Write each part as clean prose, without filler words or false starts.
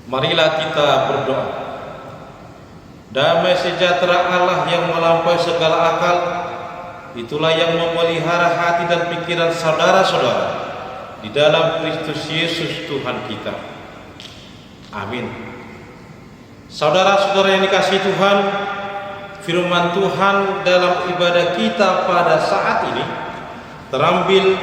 Marilah kita berdoa. Damai sejahtera Allah yang melampaui segala akal, itulah yang memelihara hati dan pikiran saudara-saudara di dalam Kristus Yesus Tuhan kita. Amin. Saudara-saudara yang dikasihi Tuhan, firman Tuhan dalam ibadah kita pada saat ini terambil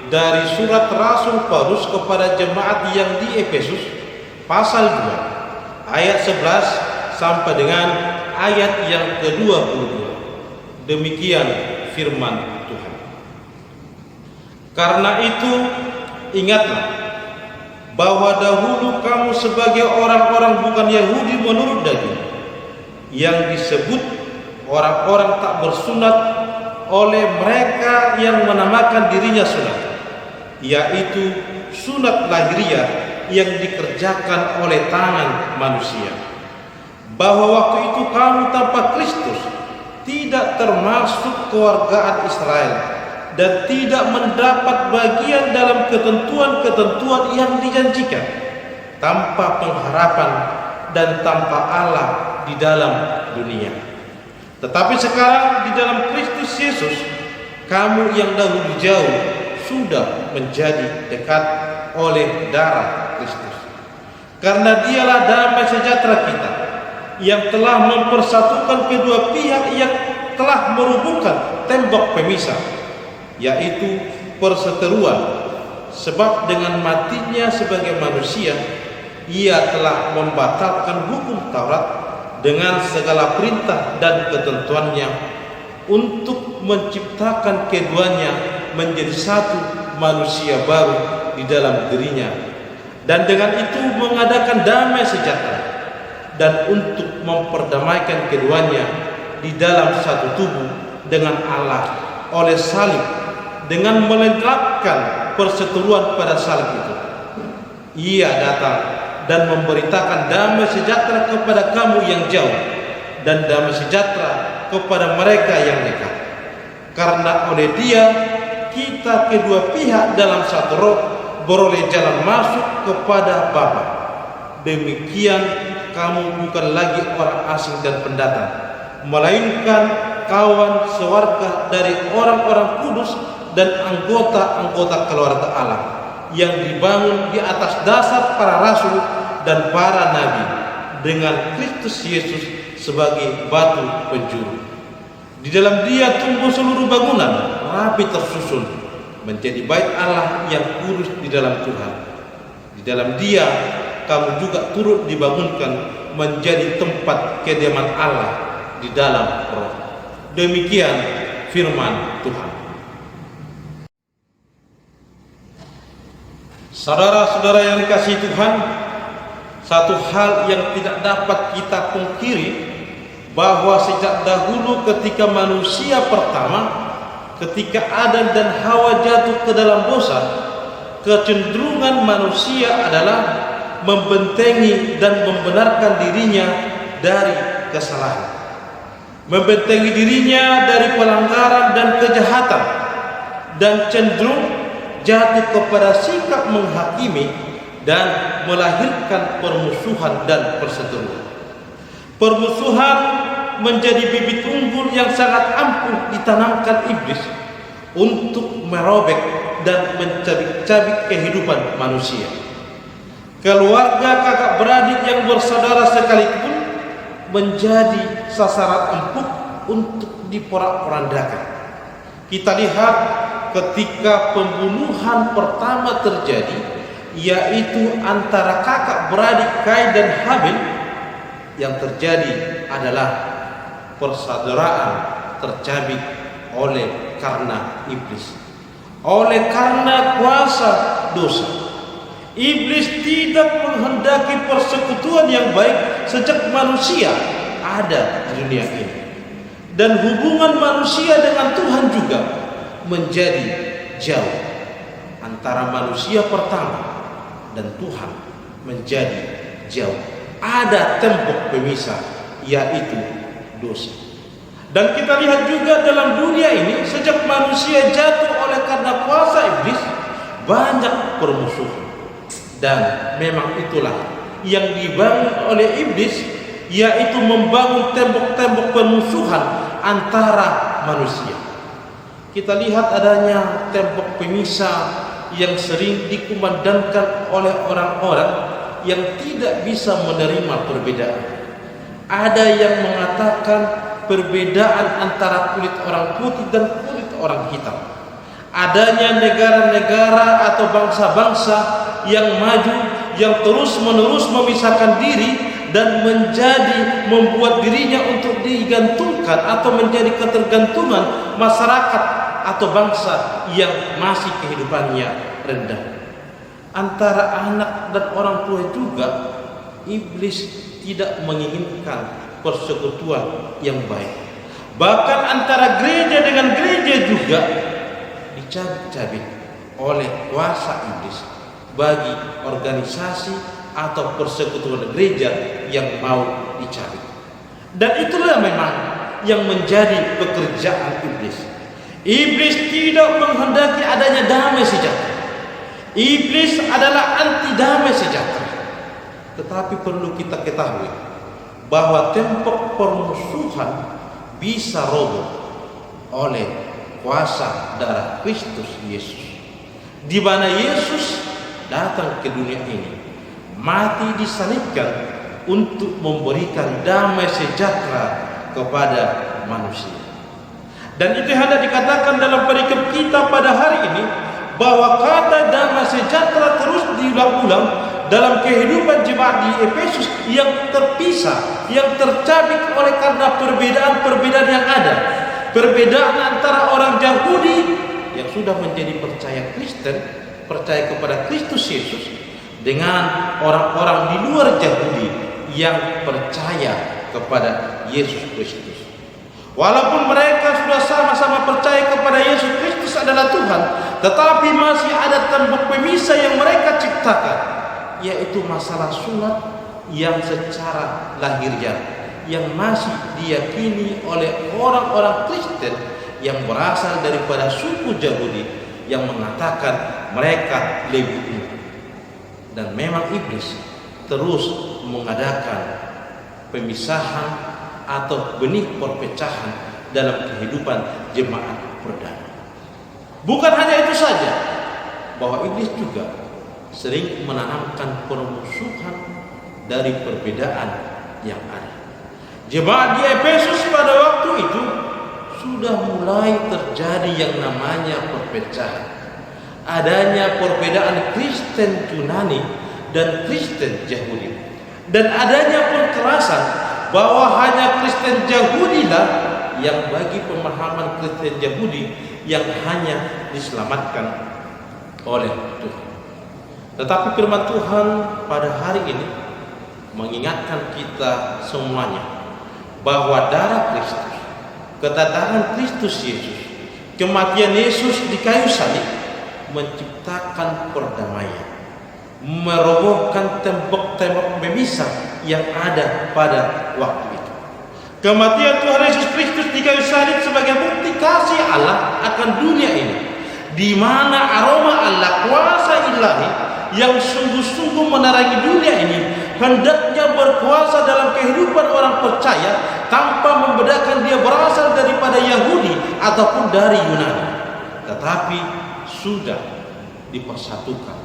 dari surat Rasul Paulus kepada jemaat yang di Efesus, pasal 2 ayat 11 sampai dengan ayat yang ke-22. Demikian firman Tuhan. Karena itu ingatlah bahwa dahulu kamu sebagai orang-orang bukan Yahudi menurut daging, yang disebut orang-orang tak bersunat oleh mereka yang menamakan dirinya sunat, yaitu sunat lahiriah yang dikerjakan oleh tangan manusia. Bahwa waktu itu kamu tanpa Kristus, tidak termasuk kewargaan Israel, dan tidak mendapat bagian dalam ketentuan-ketentuan yang dijanjikan, tanpa pengharapan dan tanpa Allah di dalam dunia. Tetapi sekarang di dalam Kristus Yesus, kamu yang dahulu jauh sudah menjadi dekat oleh darah Kristus. Karena dialah damai sejahtera kita, yang telah mempersatukan kedua pihak yang telah merubuhkan tembok pemisah, yaitu perseteruan. Sebab dengan matinya sebagai manusia, ia telah membatalkan hukum Taurat dengan segala perintah dan ketentuannya, untuk menciptakan keduanya menjadi satu manusia baru di dalam dirinya, dan dengan itu mengadakan damai sejahtera, dan untuk memperdamaikan keduanya di dalam satu tubuh dengan Allah oleh salib, dengan meletakkan perseteruan pada salib itu. Ia datang dan memberitakan damai sejahtera kepada kamu yang jauh, dan damai sejahtera kepada mereka yang dekat. Karena oleh Dia kita kedua pihak dalam satu roh beroleh jalan masuk kepada Bapa. Demikian kamu bukan lagi orang asing dan pendatang, melainkan kawan sewarga dari orang-orang kudus dan anggota-anggota keluarga Allah, yang dibangun di atas dasar para rasul dan para nabi, dengan Kristus Yesus sebagai batu penjuru. Di dalam Dia tumbuh seluruh bangunan rapi tersusun menjadi bait Allah yang kudus di dalam Tuhan. Di dalam Dia kamu juga turut dibangunkan menjadi tempat kediaman Allah di dalam Roh. Demikian firman Tuhan. Saudara-saudara yang dikasihi Tuhan, satu hal yang tidak dapat kita pungkiri, bahwa sejak dahulu ketika manusia pertama, ketika Adam dan Hawa jatuh ke dalam dosa, kecenderungan manusia adalah membentengi dan membenarkan dirinya dari kesalahan, membentengi dirinya dari pelanggaran dan kejahatan, dan cenderung jatuh kepada sikap menghakimi dan melahirkan permusuhan dan perseteruan. Permusuhan menjadi bibit unggul yang sangat ampuh ditanamkan iblis untuk merobek dan mencabik-cabik kehidupan manusia. Keluarga kakak beradik yang bersaudara sekalipun menjadi sasaran empuk untuk diporak-porandakan. Kita lihat ketika pembunuhan pertama terjadi, yaitu antara kakak beradik Kain dan Habil, yang terjadi adalah persaudaraan tercabik oleh karena iblis, oleh karena kuasa dosa. Iblis tidak menghendaki persekutuan yang baik sejak manusia ada di dunia ini, dan hubungan manusia dengan Tuhan juga menjadi jauh. Antara manusia pertama dan Tuhan menjadi jauh. Ada tembok pemisah, yaitu dosa. Dan kita lihat juga dalam dunia ini, sejak manusia jatuh oleh karena kuasa iblis, banyak permusuhan. Dan memang itulah yang dibangun oleh iblis, yaitu membangun tembok-tembok permusuhan antara manusia. Kita lihat adanya tembok pemisah yang sering dikumandangkan oleh orang-orang yang tidak bisa menerima perbedaan. Ada yang mengatakan perbedaan antara kulit orang putih dan kulit orang hitam. Adanya negara-negara atau bangsa-bangsa yang maju, yang terus-menerus memisahkan diri dan membuat dirinya untuk digantungkan atau menjadi ketergantungan masyarakat atau bangsa yang masih kehidupannya rendah. Antara anak dan orang tua juga, iblis tidak menginginkan persekutuan yang baik. Bahkan antara gereja dengan gereja juga dicabik-cabik oleh kuasa iblis bagi organisasi atau persekutuan gereja yang mau dicabik. Dan itulah memang yang menjadi pekerjaan iblis. Iblis tidak menghendaki adanya damai sejahtera. Iblis adalah anti damai sejahtera. Tetapi perlu kita ketahui bahwa tembok permusuhan bisa roboh oleh kuasa darah Kristus Yesus, di mana Yesus datang ke dunia ini, mati disalibkan untuk memberikan damai sejahtera kepada manusia. Dan itu hendak dikatakan dalam perikop kita pada hari ini, bahwa kata damai sejahtera terus diulang-ulang dalam kehidupan jemaat di Efesus yang terpisah, yang tercabik oleh karena perbedaan-perbedaan yang ada. Perbedaan antara orang Yahudi yang sudah menjadi percaya Kristen, percaya kepada Kristus Yesus, dengan orang-orang di luar Yahudi yang percaya kepada Yesus Kristus. Walaupun mereka sudah sama-sama percaya kepada Yesus Kristus adalah Tuhan, tetapi masih ada tembok pemisah yang mereka ciptakan, yaitu masalah sunat yang secara lahiriah, yang masih diyakini oleh orang-orang Kristen yang berasal daripada suku Yahudi, yang mengatakan mereka lebih tinggi. Dan memang iblis terus mengadakan pemisahan atau benih perpecahan dalam kehidupan jemaat perdana. Bukan hanya itu saja, bahwa iblis juga sering menanamkan permusuhan dari perbedaan yang ada. Jemaat di Efesus pada waktu itu sudah mulai terjadi yang namanya perpecahan. Adanya perbedaan Kristen Yunani dan Kristen Yahudi, dan adanya perkerasan bahwa hanya Kristen Yahudi lah yang bagi pemahaman Kristen Yahudi yang hanya diselamatkan oleh Tuhan. Tetapi firman Tuhan pada hari ini mengingatkan kita semuanya bahwa darah Kristus, kedatangan Kristus Yesus, kematian Yesus di kayu salib menciptakan perdamaian, merobohkan tembok-tembok pemisah yang ada pada waktu itu. Kematian Tuhan Yesus Kristus di kayu salib sebagai bukti kasih Allah akan dunia ini, di mana aroma Allah, kuasa ilahi yang sungguh-sungguh menerangi dunia ini, hendaknya berkuasa dalam kehidupan orang percaya tanpa membedakan dia berasal daripada Yahudi ataupun dari Yunani, tetapi sudah dipersatukan,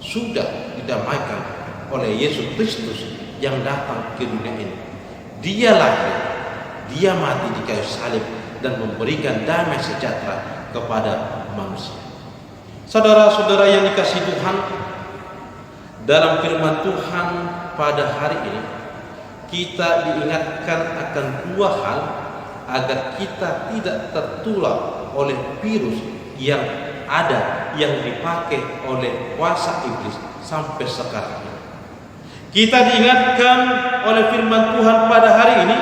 sudah didamaikan oleh Yesus Kristus yang datang ke dunia ini. Dia lahir, dia mati di kayu salib dan memberikan damai sejahtera kepada manusia. Saudara-saudara yang dikasihi Tuhan, dalam firman Tuhan pada hari ini kita diingatkan akan dua hal agar kita tidak tertular oleh virus yang ada, yang dipakai oleh kuasa iblis sampai sekarang ini. Kita diingatkan oleh firman Tuhan pada hari ini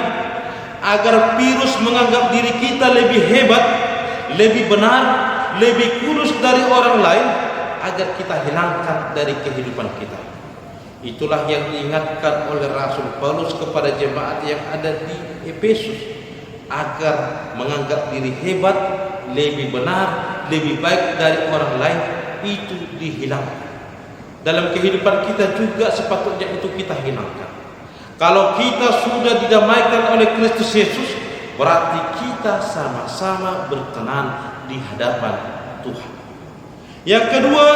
agar virus menganggap diri kita lebih hebat, lebih benar, lebih kudus dari orang lain, agar kita hilangkan dari kehidupan kita. Itulah yang diingatkan oleh Rasul Paulus kepada jemaat yang ada di Efesus, agar menganggap diri hebat, lebih benar, lebih baik dari orang lain itu dihilangkan. dalam kehidupan kita juga sepatutnya itu kita hilangkan. Kalau kita sudah didamaikan oleh Kristus Yesus, berarti kita sama-sama berkenan di hadapan Tuhan. Yang kedua,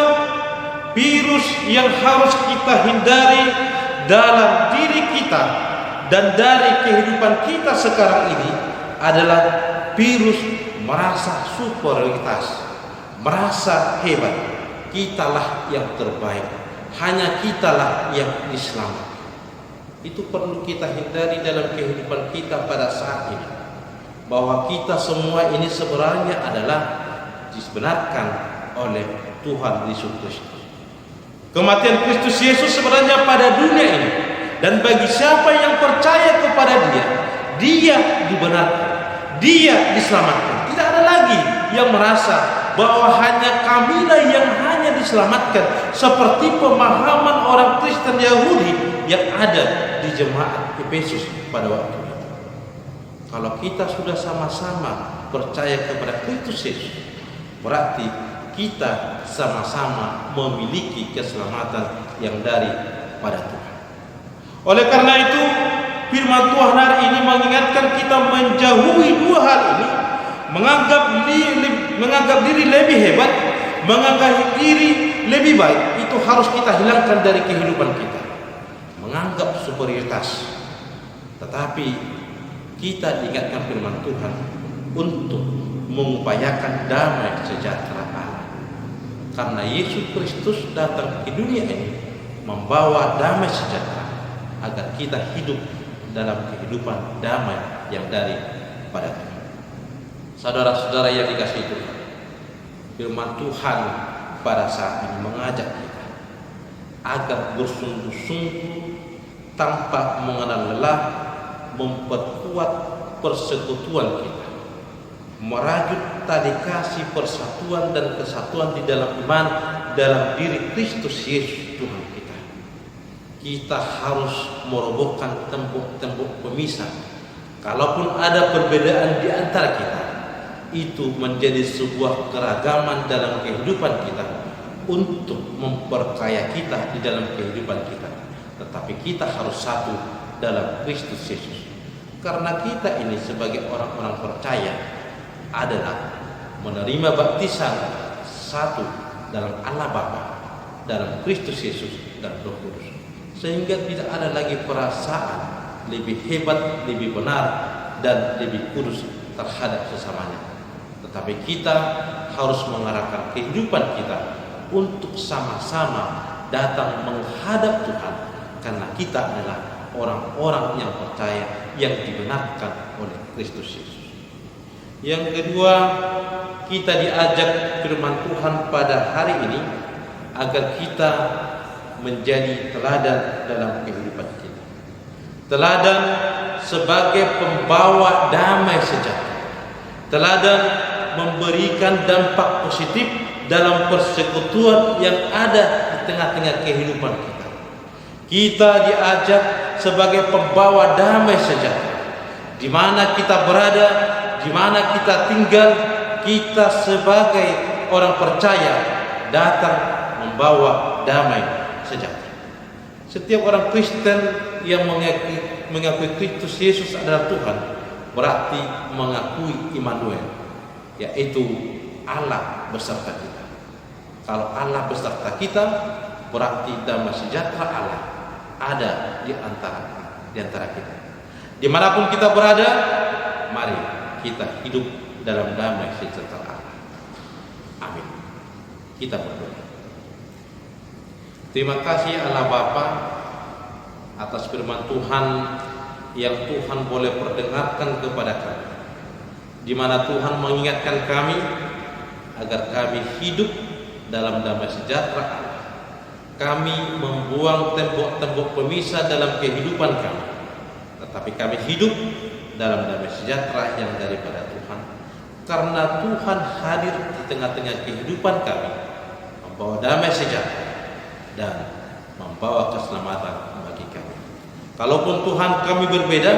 virus yang harus kita hindari dalam diri kita dan dari kehidupan kita sekarang ini adalah virus merasa superioritas, merasa hebat. Kitalah yang terbaik, hanya kitalah yang diselamatkan. Itu perlu kita hindari dalam kehidupan kita pada saat ini, bahwa kita semua ini sebenarnya adalah dibenarkan oleh Tuhan Yesus Kristus. Kematian Kristus Yesus sebenarnya pada dunia ini, dan bagi siapa yang percaya kepada Dia, Dia dibenarkan, Dia diselamatkan. Tidak ada lagi yang merasa bahwa hanya kamilah yang hanya diselamatkan, seperti pemahaman orang Kristen Yahudi yang ada di jemaat Efesus pada waktu itu. Kalau kita sudah sama-sama percaya kepada Kristus Yesus, berarti kita sama-sama memiliki keselamatan yang daripada Tuhan. Oleh karena itu, firman Tuhan hari ini mengingatkan kita menjauhi dua hal ini. Menganggap diri lebih hebat, menganggap diri lebih baik, itu harus kita hilangkan dari kehidupan kita. Menganggap superioritas. Tetapi kita diingatkan firman Tuhan untuk mengupayakan damai sejahtera Allah. Karena Yesus Kristus datang ke dunia ini membawa damai sejahtera, agar kita hidup dalam kehidupan damai yang daripada Tuhan. Saudara-saudara yang dikasihi Tuhan, firman Tuhan pada saat ini mengajak kita agar bersungguh-sungguh tanpa mengenal lelah memperkuat persekutuan kita, merajut tali kasih persatuan dan kesatuan di dalam iman dalam diri Kristus Yesus Tuhan kita. Kita harus merobohkan tembok-tembok pemisah. Kalaupun ada perbedaan di antara kita, itu menjadi sebuah keragaman dalam kehidupan kita untuk memperkaya kita di dalam kehidupan kita. Tetapi kita harus satu dalam Kristus Yesus. Karena kita ini sebagai orang-orang percaya adalah menerima baptisan satu dalam Allah Bapa, dalam Kristus Yesus dan Roh Kudus. Sehingga tidak ada lagi perasaan lebih hebat, lebih benar dan lebih kudus terhadap sesamanya. Tetapi kita harus mengarahkan kehidupan kita untuk sama-sama datang menghadap Tuhan, karena kita adalah orang-orang yang percaya yang dibenarkan oleh Kristus Yesus. Yang kedua, kita diajak firman Tuhan pada hari ini agar kita menjadi teladan dalam kehidupan kita. Teladan sebagai pembawa damai sejahtera. Teladan memberikan dampak positif dalam persekutuan yang ada di tengah-tengah kehidupan kita. Kita diajak sebagai pembawa damai sejahtera. Di mana kita berada, di mana kita tinggal, kita sebagai orang percaya datang membawa damai sejahtera. Setiap orang Kristen yang mengakui Kristus Yesus adalah Tuhan, berarti mengakui Immanuel, yaitu Allah beserta kita. Kalau Allah beserta kita, berarti damai sejahtera Allah ada di antara kita. Dimanapun kita berada, mari kita hidup dalam damai sejahtera Allah. Amin. Kita berdoa. Terima kasih Allah Bapa atas firman Tuhan yang Tuhan boleh perdengarkan kepada kami, di mana Tuhan mengingatkan kami agar kami hidup dalam damai sejahtera Allah. Kami membuang tembok-tembok pemisah dalam kehidupan kami, tetapi kami hidup dalam damai sejahtera yang daripada Tuhan, karena Tuhan hadir di tengah-tengah kehidupan kami, membawa damai sejahtera dan membawa keselamatan bagi kami. Kalaupun Tuhan kami berbeda,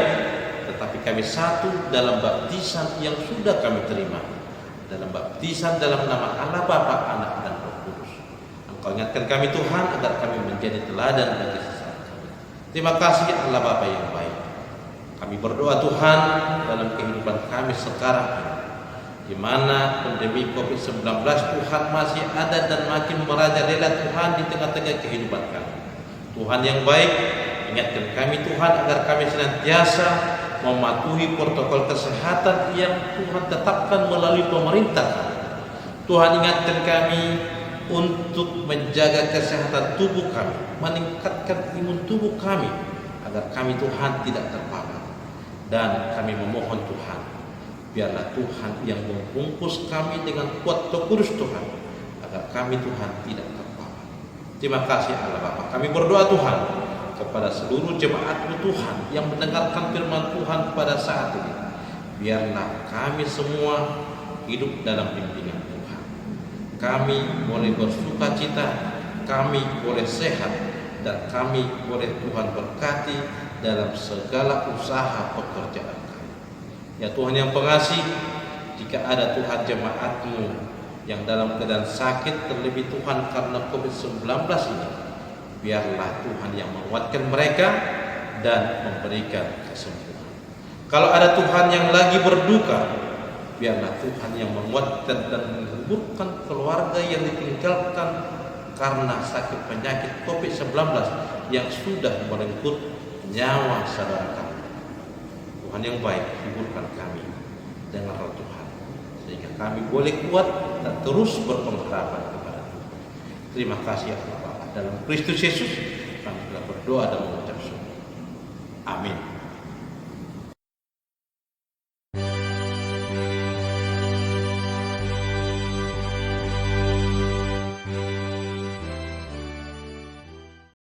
tetapi kami satu dalam baptisan yang sudah kami terima, dalam baptisan dalam nama Allah Bapa, Anak dan Roh Kudus. Kau ingatkan kami Tuhan agar kami menjadi teladan bagi sesama kami. Terima kasih Allah Bapa yang baik. Kami berdoa Tuhan dalam kehidupan kami sekarang ini, di mana pandemi COVID-19 Tuhan masih ada dan makin merajalela Tuhan di tengah-tengah kehidupan kami. Tuhan yang baik, ingatkan kami Tuhan agar kami senantiasa mematuhi protokol kesehatan yang Tuhan tetapkan melalui pemerintah kami. Tuhan ingatkan kami untuk menjaga kesehatan tubuh kami, meningkatkan imun tubuh kami agar kami Tuhan tidak terpapar. Dan kami memohon Tuhan, biarlah Tuhan yang membungkus kami dengan kuat Roh Kudus Tuhan agar kami Tuhan tidak terpapar. Terima kasih Allah Bapa. Kami berdoa Tuhan kepada seluruh jemaat-Mu Tuhan yang mendengarkan firman Tuhan pada saat ini. Biarlah kami semua hidup dalam bimbingan Tuhan. Kami boleh bersuka cita, kami boleh sehat, dan kami boleh Tuhan berkati dalam segala usaha pekerjaan kami. Ya Tuhan yang pengasih, jika ada Tuhan jemaat-Mu yang dalam keadaan sakit, terlebih Tuhan karena COVID-19 ini, biarlah Tuhan yang menguatkan mereka dan memberikan kesembuhan. Kalau ada Tuhan yang lagi berduka, biarlah Tuhan yang menguatkan dan menghiburkan keluarga yang ditinggalkan karena sakit penyakit COVID-19 yang sudah merenggut nyawa saudara kami. Tuhan yang baik, hiburkan kami dengan roh Tuhan, sehingga kami boleh kuat dan terus berpengharapan kepada Tuhan. Terima kasih Allah Bapa. Dalam Kristus Yesus kami telah berdoa dan